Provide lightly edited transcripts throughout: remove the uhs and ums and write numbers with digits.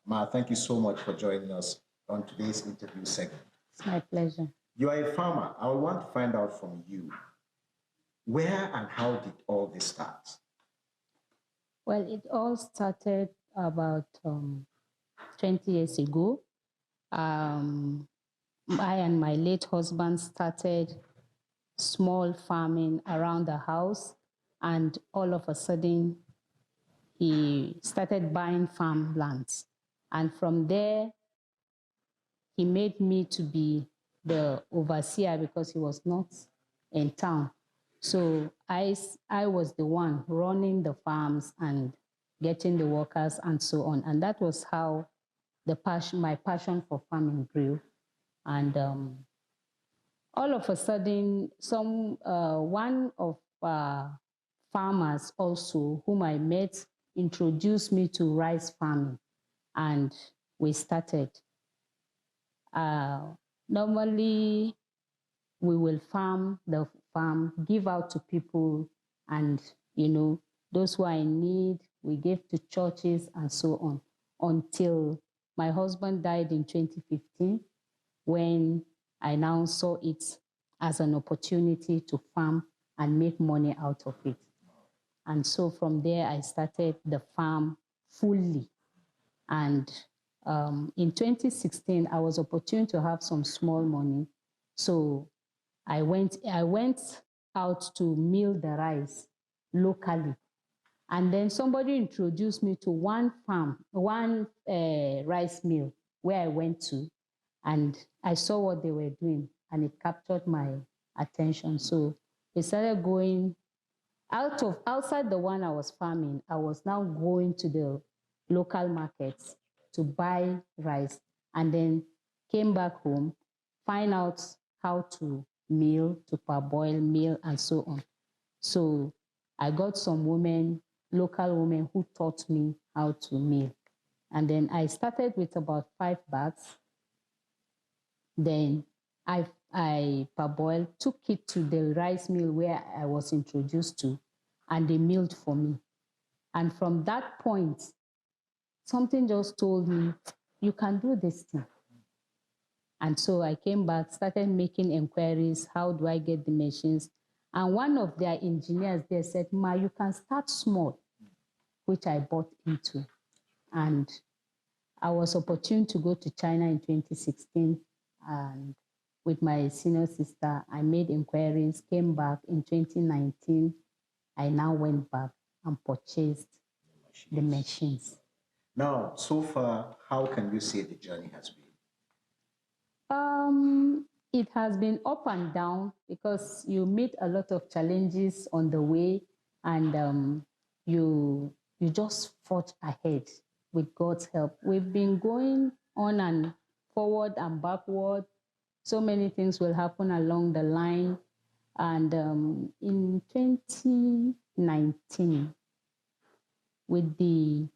Ma, thank you so much for joining us on today's interview segment. It's my pleasure. You are a farmer. I want to find out from you, where and how did all this start? Well, it all started about 20 years ago. I and my late husband started small farming around the house, and all of a sudden, he started buying farmlands. And from there, he made me to be the overseer because he was not in town. So I was the one running the farms and getting the workers and so on. And that was how my passion for farming grew. And all of a sudden, one of farmers also whom I met introduced me to rice farming, and we started. Normally, we will farm the farm, give out to people, and those who are in need, we give to churches and so on, until my husband died in 2015, when I now saw it as an opportunity to farm and make money out of it. And so from there, I started the farm fully. And in 2016, I was opportune to have some small money. So I went out to mill the rice locally. And then somebody introduced me to one rice mill where I went to, and I saw what they were doing, and it captured my attention. So we started going outside the one I was farming. I was now going to the local markets to buy rice, and then came back home, find out how to mill, to parboil, mill, and so on. So I got some local women who taught me how to mill. And then I started with about 5 bags. Then I parboiled, took it to the rice mill where I was introduced to, and they milled for me. And from that point, something just told me, you can do this thing. And so I came back, started making inquiries, how do I get the machines? And one of their engineers there said, Ma, you can start small, which I bought into. And I was opportune to go to China in 2016, and with my senior sister, I made inquiries, came back in 2019. I now went back and purchased the machines. Now, so far, how can you say the journey has been? It has been up and down because you meet a lot of challenges on the way, and you just forge ahead with God's help. We've been going on and forward and backward. So many things will happen along the line. And in 2019, with the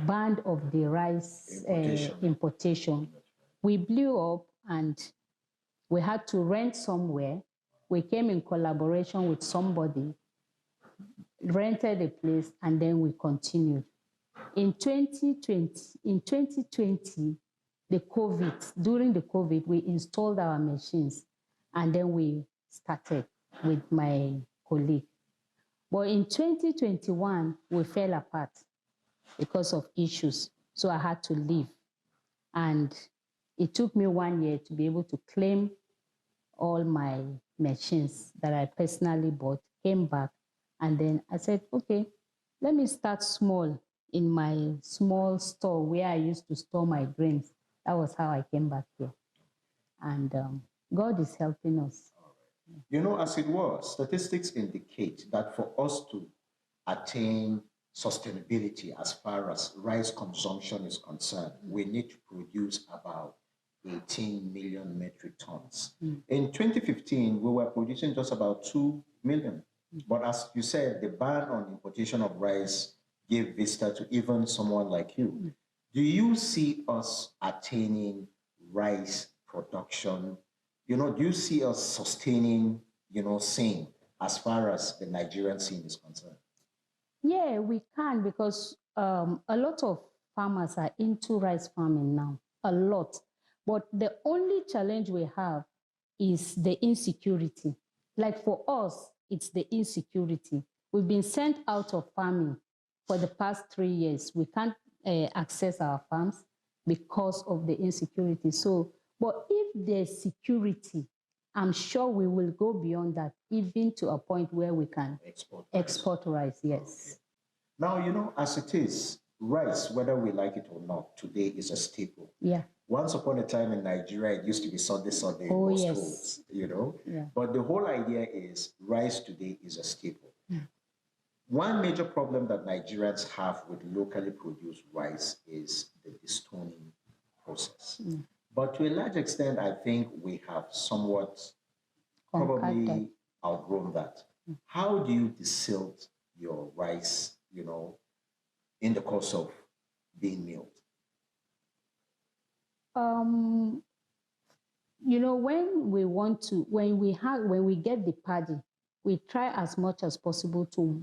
ban of the rice importation, we blew up and we had to rent somewhere. We came in collaboration with somebody, rented a place, and then we continued. In 2020, during the COVID, we installed our machines, and then we started with my colleague. But in 2021, we fell apart because of issues, so I had to leave. And it took me 1 year to be able to claim all my machines that I personally bought, came back, and then I said, okay, let me start small in my small store where I used to store my grains. That was how I came back here. And God is helping us. You know, as it was, statistics indicate that for us to attain sustainability as far as rice consumption is concerned, we need to produce about 18 million metric tons. In 2015, we were producing just about 2 million. But as you said, the ban on importation of rice gave vista to even someone like you. Do you see us attaining rice production? You know, do you see us sustaining, scene as far as the Nigerian scene is concerned? Yeah, we can, because a lot of farmers are into rice farming now, a lot. But the only challenge we have is the insecurity. Like for us, it's the insecurity. We've been sent out of farming for the past 3 years. We can't access our farms because of the insecurity. So, but if there's security, I'm sure we will go beyond that, even to a point where we can export rice. Yes. Okay. Now, you know, as it is, rice, whether we like it or not, today is a staple. Yeah. Once upon a time in Nigeria, it used to be Sunday, Sunday in most homes, you know. Yeah. But the whole idea is rice today is a staple. One major problem that Nigerians have with locally produced rice is the destoning process. But to a large extent, I think we have somewhat probably outgrown that. How do you desilt your rice, you know, in the course of being milled? You know, when we get the paddy, we try as much as possible to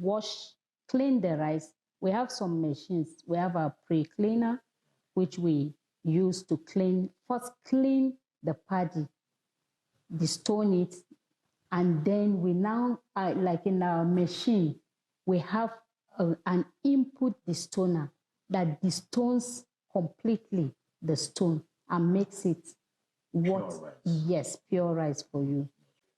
clean the rice. We have some machines. We have a pre-cleaner, which we use to first clean the paddy, destone it, and then we now, like in our machine, we have an input destoner that destones completely the stone and makes it pure rice for you.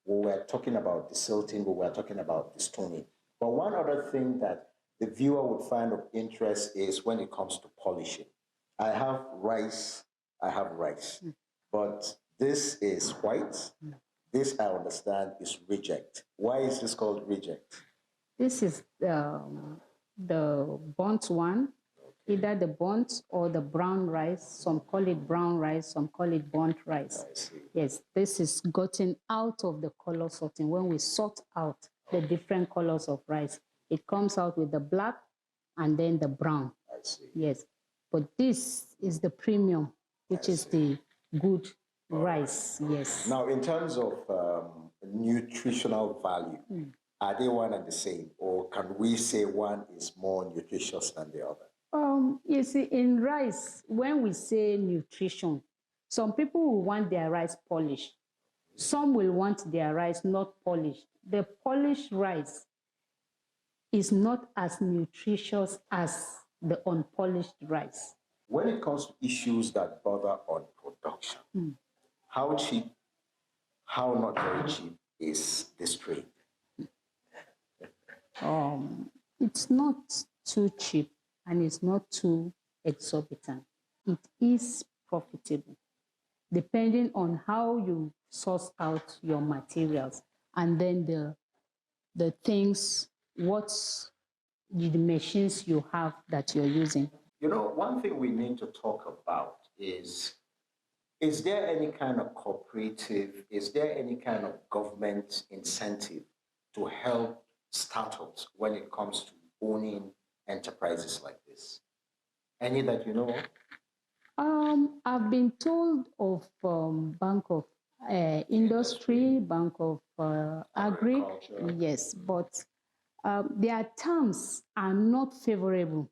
We were talking about desilting, we were talking about destoning. But one other thing that the viewer would find of interest is when it comes to polishing. I have rice, but this is white. This, I understand, is reject. Why is this called reject? This is the burnt one, either the burnt or the brown rice. Some call it brown rice, some call it burnt rice. I see. Yes, this is gotten out of the color sorting. When we sort out the different colors of rice, it comes out with the black and then the brown. I see. Yes, but this is the premium, which is the good rice. Yes. Now, in terms of nutritional value, are they one and the same, or can we say one is more nutritious than the other? You see, in rice, when we say nutrition, some people will want their rice polished. Some will want their rice not polished. The polished rice is not as nutritious as the unpolished rice. When it comes to issues that bother on production, how cheap, how not very cheap is this trade? It's not too cheap and it's not too exorbitant. It is profitable, depending on how you source out your materials and then the things, what's the machines you have that you're using. You know, one thing we need to talk about is there any kind of cooperative, is there any kind of government incentive to help startups when it comes to owning enterprises like this? Any that you know of? I've been told of Bank of Industry, Bank of Agri, yes, but their terms are not favorable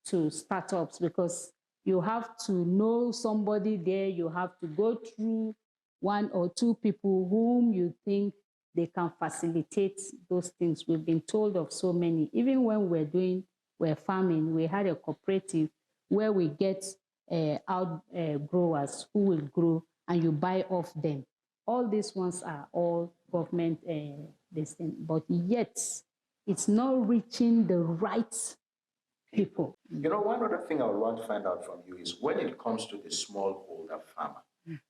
to startups because you have to know somebody there, you have to go through one or two people whom you think they can facilitate those things. We've been told of so many. Even when we're farming, we had a cooperative where we get growers who will grow and you buy off them. All these ones are all government this thing, but yet it's not reaching the right people. You know, one other thing I would want to find out from you is when it comes to the smallholder farmer,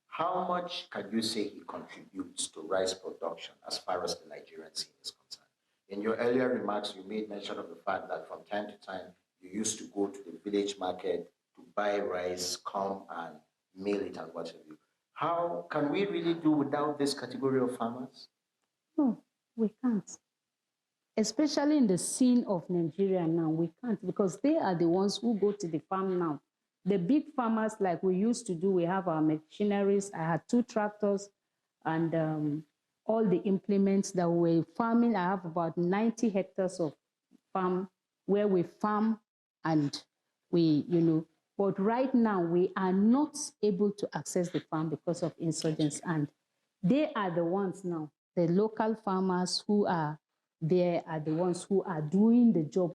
how much can you say he contributes to rice production as far as the Nigerian scene is concerned? In your earlier remarks, you made mention of the fact that from time to time, you used to go to the village market to buy rice, come and mill it and what have you. How can we really do without this category of farmers? No, we can't. Especially in the scene of Nigeria now, we can't because they are the ones who go to the farm now. The big farmers like we used to do, we have our machineries. I had 2 tractors and all the implements that we're farming. I have about 90 hectares of farm where we farm and But right now we are not able to access the farm because of insurgents, and they are the ones now, the local farmers who are there are the ones who are doing the job.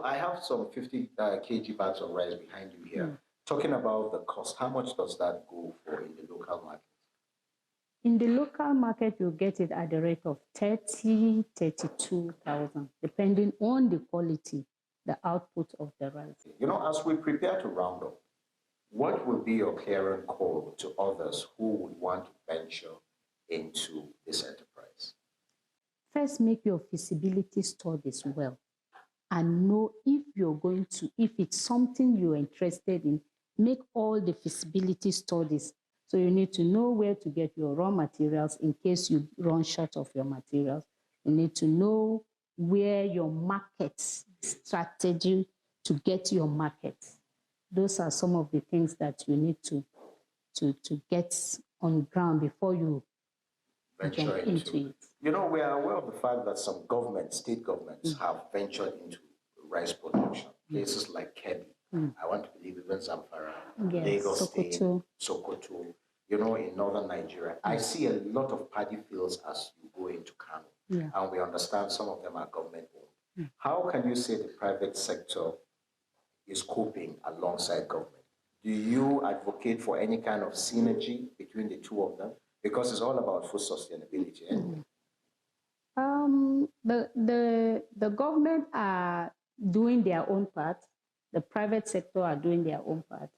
I have some 50 kg bags of rice behind you here. Talking about the cost, how much does that go for in the local market? In the local market, you get it at the rate of 30, 32,000, depending on the quality, the output of the rice. As we prepare to round up, what will be your clearing call to others who would want to venture into this enterprise? First, make your feasibility studies well and know if it's something you're interested in, make all the feasibility studies. So you need to know where to get your raw materials in case you run short of your materials. You need to know where your market strategy to get your market. Those are some of the things that you need to get on ground before you venture jump into it. We are aware of the fact that some governments, state governments, have ventured into rice production. Places like Kebbi, I want to believe even Zamfara, Yes, Lagos Sokoto. State, Sokoto, in northern Nigeria. I see a lot of paddy fields as you go into Kano, and we understand some of them are government owned. How can you say the private sector is coping alongside government? Do you advocate for any kind of synergy between the two of them? Because it's all about food sustainability anyway. The government are doing their own part. The private sector are doing their own part.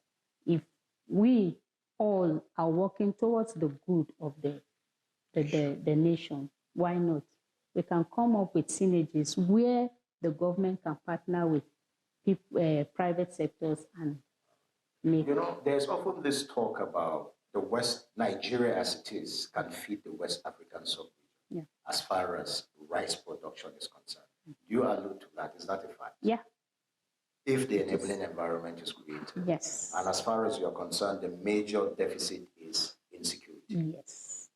If we all are working towards the good of the nation, why not? We can come up with synergies where the government can partner with private sectors and make. There's often this talk about the West Nigeria as it is can feed the West African sub-region as far as rice production is concerned. Do you allude to that? Is that a fact? Yeah. If the enabling environment is created. Yes. And as far as you're concerned, the major deficit is insecurity. Yes.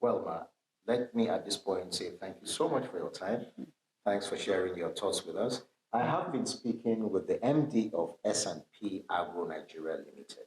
Well, Ma, let me at this point say thank you so much for your time. Thanks for sharing your thoughts with us. I have been speaking with the MD of S&P Agro Nigeria Limited.